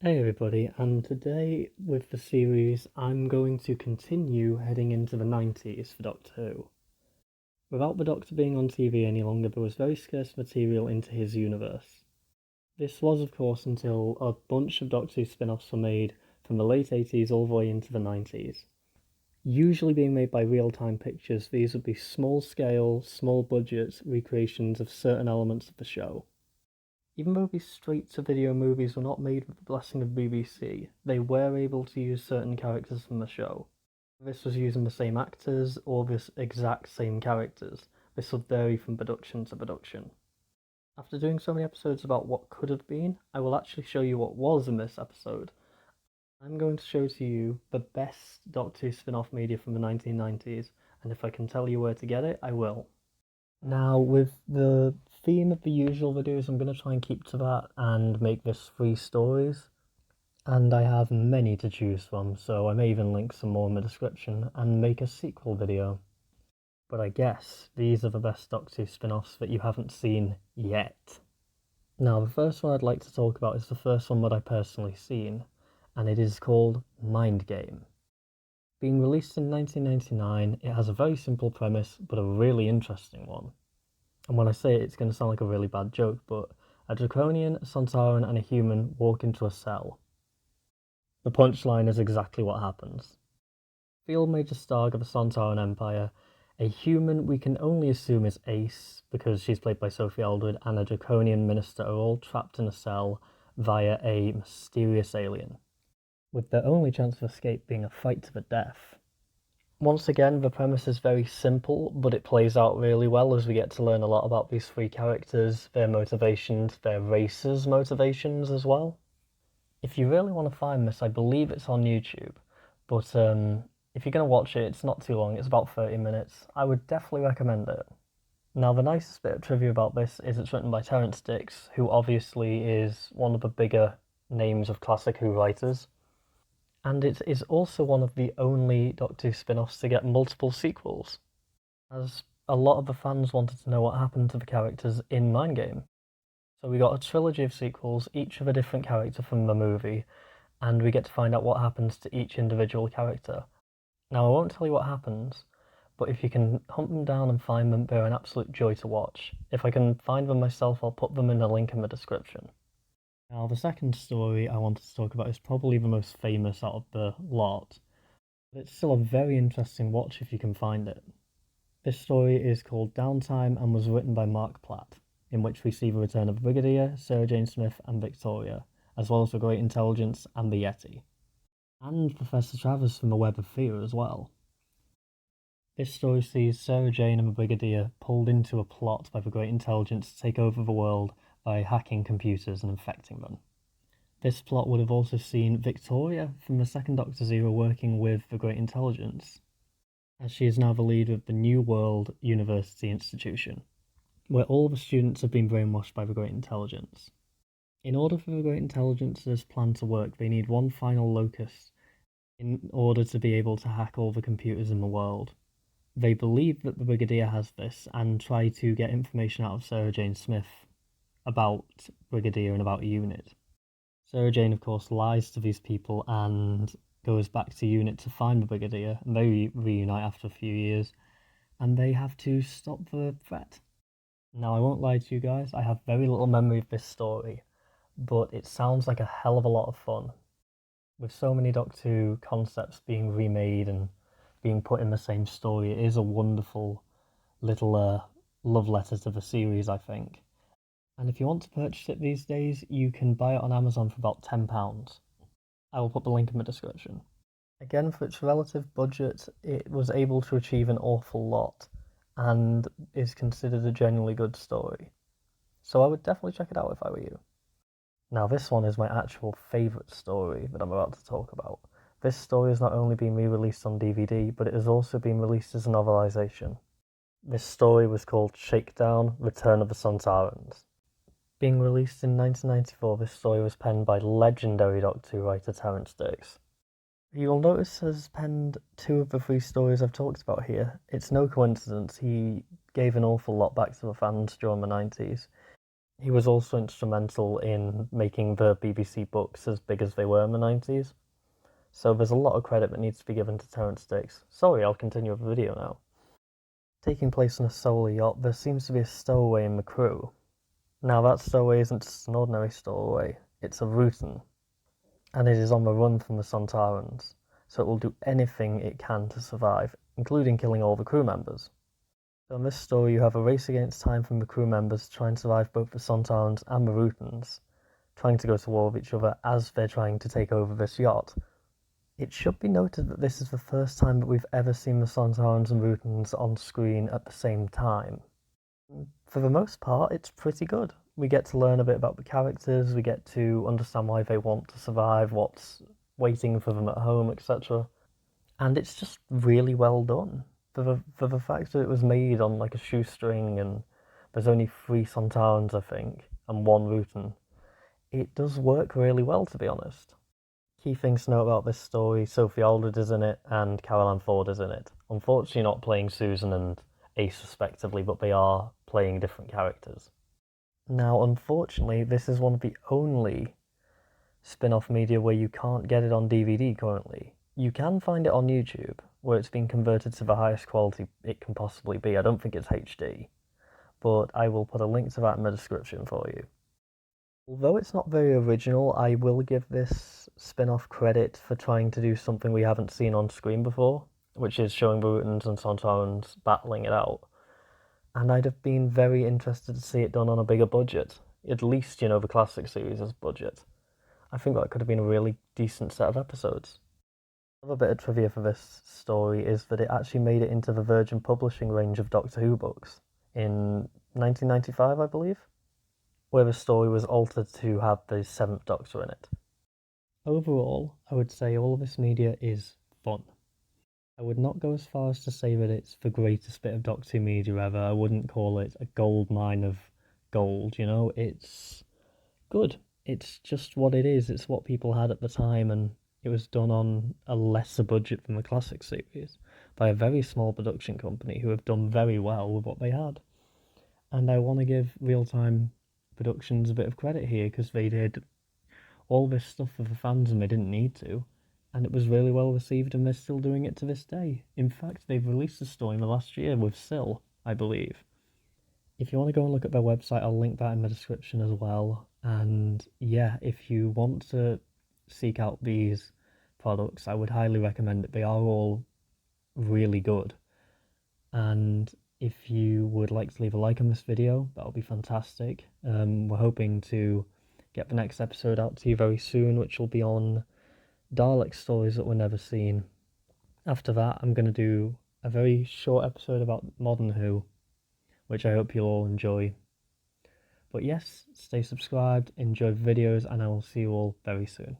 Hey everybody, and today with the series I'm going to continue heading into the 90s for Doctor Who. Without the Doctor being on TV any longer, there was very scarce material into his universe. This was of course until a bunch of Doctor Who spin-offs were made from the late 80s all the way into the 90s. Usually being made by Real-Time Pictures, these would be small-scale, small-budget recreations of certain elements of the show. Even though these straight-to-video movies were not made with the blessing of BBC, they were able to use certain characters from the show. This was using the same actors or the exact same characters. This would vary from production to production. After doing so many episodes about what could have been, I will actually show you what was in this episode. I'm going to show to you the best Doctor Who spin-off media from the 1990s, and if I can tell you where to get it, I will. Now, with the theme of the usual videos, I'm going to try and keep to that and make this 3 stories. And I have many to choose from, so I may even link some more in the description and make a sequel video. But I guess these are the best Doctor Who spin-offs that you haven't seen yet. Now, the first one I'd like to talk about is the first one that I personally seen, and it is called Mind Game. Being released in 1999, it has a very simple premise, but a really interesting one. And when I say it, it's going to sound like a really bad joke, but a Draconian, a Sontaran, and a human walk into a cell. The punchline is exactly what happens. Field Major Starg of the Sontaran Empire, a human we can only assume is Ace, because she's played by Sophie Aldred, and a Draconian minister are all trapped in a cell via a mysterious alien, with their only chance of escape being a fight to the death. Once again, the premise is very simple, but it plays out really well as we get to learn a lot about these 3 characters, their motivations, their races' motivations as well. If you really want to find this, I believe it's on YouTube, but if you're going to watch it, it's not too long, it's about 30 minutes. I would definitely recommend it. Now, the nicest bit of trivia about this is it's written by Terrance Dicks, who obviously is one of the bigger names of classic Who writers. And it is also one of the only Doctor Who spin-offs to get multiple sequels, as a lot of the fans wanted to know what happened to the characters in Mind Game. So we got a trilogy of sequels, each of a different character from the movie, and we get to find out what happens to each individual character. Now, I won't tell you what happens, but if you can hunt them down and find them, they're an absolute joy to watch. If I can find them myself, I'll put them in a link in the description. Now, the second story I wanted to talk about is probably the most famous out of the lot, but it's still a very interesting watch if you can find it. This story is called Downtime and was written by Mark Platt, in which we see the return of Brigadier, Sarah Jane Smith and Victoria, as well as the Great Intelligence and the Yeti. And Professor Travers from the Web of Fear as well. This story sees Sarah Jane and the Brigadier pulled into a plot by the Great Intelligence to take over the world by hacking computers and infecting them. This plot would have also seen Victoria from the Second Doctor's era working with the Great Intelligence, as she is now the leader of the New World University Institution, where all the students have been brainwashed by the Great Intelligence. In order for the Great Intelligence's plan to work, they need one final locus in order to be able to hack all the computers in the world. They believe that the Brigadier has this and try to get information out of Sarah Jane Smith about Brigadier and about UNIT. Sarah Jane, of course, lies to these people and goes back to UNIT to find the Brigadier, and they reunite after a few years, and they have to stop the threat. Now, I won't lie to you guys, I have very little memory of this story, but it sounds like a hell of a lot of fun. With so many Doctor Who concepts being remade and being put in the same story, it is a wonderful little love letter to the series, I think. And if you want to purchase it these days, you can buy it on Amazon for about £10. I will put the link in the description. Again, for its relative budget, it was able to achieve an awful lot, and is considered a genuinely good story. So I would definitely check it out if I were you. Now, this one is my actual favourite story that I'm about to talk about. This story has not only been re-released on DVD, but it has also been released as a novelisation. This story was called Shakedown, Return of the Sontarans. Being released in 1994, this story was penned by legendary Doctor Who writer Terrance Dicks. You'll notice has penned 2 of the 3 stories I've talked about here. It's no coincidence, he gave an awful lot back to the fans during the 90s. He was also instrumental in making the BBC books as big as they were in the 90s. So there's a lot of credit that needs to be given to Terrance Dicks. Sorry, I'll continue with the video now. Taking place on a solar yacht, there seems to be a stowaway in the crew. Now that stowaway isn't just an ordinary stowaway, it's a Rutan, and it is on the run from the Sontarans, so it will do anything it can to survive, including killing all the crew members. So in this story you have a race against time from the crew members to try and survive both the Sontarans and the Rutans, trying to go to war with each other as they're trying to take over this yacht. It should be noted that this is the first time that we've ever seen the Sontarans and Rutans on screen at the same time. For the most part, it's pretty good. We get to learn a bit about the characters, we get to understand why they want to survive, what's waiting for them at home, etc. And it's just really well done. For the fact that it was made on like a shoestring and there's only 3 Sontarans, I think, and 1 Rutan, it does work really well, to be honest. Key things to note about this story: Sophie Aldred is in it and Caroline Ford is in it. Unfortunately not playing Susan and Ace respectively, but they are playing different characters. Now unfortunately this is one of the only spin-off media where you can't get it on DVD currently. You can find it on YouTube, where it's been converted to the highest quality it can possibly be. I don't think it's HD, but I will put a link to that in the description for you. Although it's not very original, I will give this spin-off credit for trying to do something we haven't seen on screen before, which is showing Rutans and Sontarans battling it out. And I'd have been very interested to see it done on a bigger budget. At least, you know, the classic series' budget. I think that could have been a really decent set of episodes. Another bit of trivia for this story is that it actually made it into the Virgin Publishing range of Doctor Who books in 1995, I believe, where the story was altered to have the 7th Doctor in it. Overall, I would say all of this media is fun. I would not go as far as to say that it's the greatest bit of Doctor Who media ever. I wouldn't call it a gold mine of gold, you know? It's good. It's just what it is. It's what people had at the time, and it was done on a lesser budget than the classic series by a very small production company who have done very well with what they had. And I want to give Real Time Productions a bit of credit here, because they did all this stuff for the fans and they didn't need to, and it was really well received, and they're still doing it to this day. In fact, they've released a story in the last year with Syl, I believe. If you want to go and look at their website, I'll link that in the description as well. And yeah, if you want to seek out these products, I would highly recommend it. They are all really good. And if you would like to leave a like on this video, that would be fantastic. We're hoping to get the next episode out to you very soon, which will be on Dalek stories that were never seen. After that, I'm going to do a very short episode about Modern Who, which I hope you'll all enjoy. But yes, stay subscribed, enjoy the videos, and I will see you all very soon.